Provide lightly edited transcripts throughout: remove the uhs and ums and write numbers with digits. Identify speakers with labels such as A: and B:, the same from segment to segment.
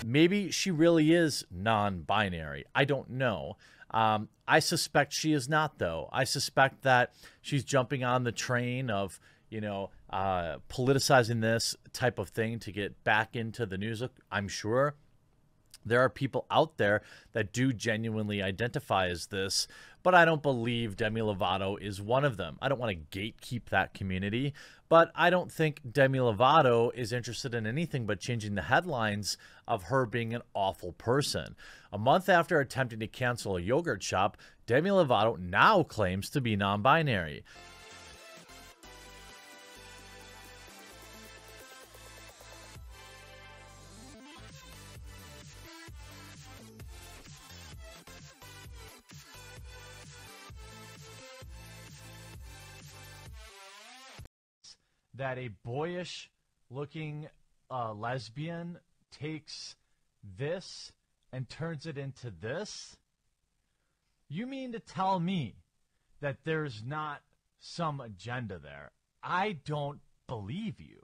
A: Maybe she really is non-binary. I don't know. I suspect she is not, though. I suspect that she's jumping on the train of, you know, politicizing this type of thing to get back into the news. I'm sure there are people out there that do genuinely identify as this, but I don't believe Demi Lovato is one of them. I don't want to gatekeep that community, but I don't think Demi Lovato is interested in anything but changing the headlines of her being an awful person. A month after attempting to cancel a yogurt shop, Demi Lovato now claims to be non-binary. That a boyish looking lesbian takes this and turns it into this? You mean to tell me that there's not some agenda there? I don't believe you.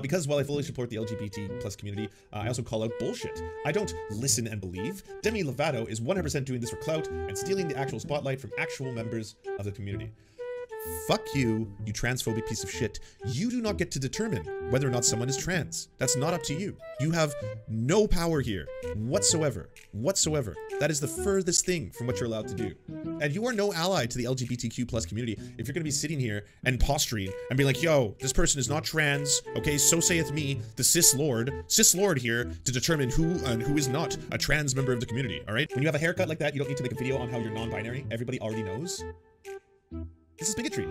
B: Because while I fully support the LGBT plus community, I also call out bullshit. I don't listen and believe. Demi Lovato is 100% doing this for clout and stealing the actual spotlight from actual members of the community. Fuck you, you transphobic piece of shit. You do not get to determine whether or not someone is trans. That's not up to you. You have no power here whatsoever. Whatsoever. That is the furthest thing from what you're allowed to do. And you are no ally to the LGBTQ plus community if you're going to be sitting here and posturing and be like, yo, this person is not trans, okay, so saith me, the cis lord here to determine who and who is not a trans member of the community, all right? When you have a haircut like that, you don't need to make a video on how you're non-binary. Everybody already knows. This is bigotry.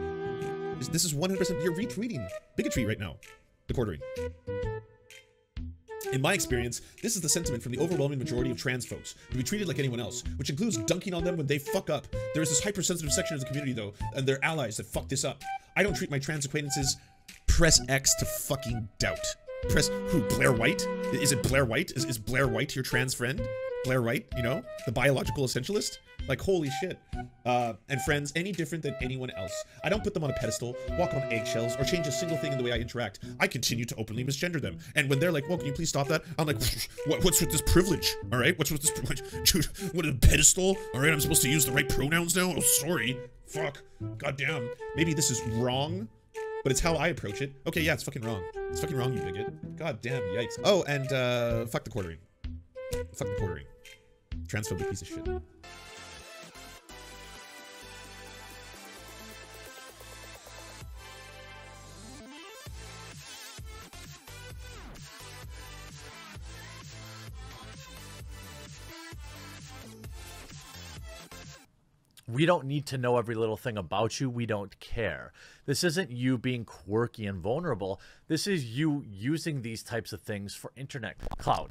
B: This is 100%, you're retweeting bigotry right now. The Quartering. In my experience, this is the sentiment from the overwhelming majority of trans folks, to be treated like anyone else, which includes dunking on them when they fuck up. There is this hypersensitive section of the community, though, and their allies that fuck this up. I don't treat my trans acquaintances. Press X to fucking doubt. Press who? Blair White? Is it Blair White? Is Blair White your trans friend? Blair White, you know? The biological essentialist? Like, holy shit. And friends, any different than anyone else. I don't put them on a pedestal, walk on eggshells, or change a single thing in the way I interact. I continue to openly misgender them. And when they're like, well, can you please stop that? I'm like, what's with this privilege? All right? What's with this privilege? What, a pedestal? All right, I'm supposed to use the right pronouns now? Oh, sorry. Fuck. Goddamn. Maybe this is wrong, but it's how I approach it. Okay, yeah, it's fucking wrong. It's fucking wrong, you bigot. God damn, yikes. Oh, and, fuck the Quartering. Fuck the Quartering. Transphobic piece of shit.
A: We don't need to know every little thing about you. We don't care. This isn't you being quirky and vulnerable. This is you using these types of things for internet clout.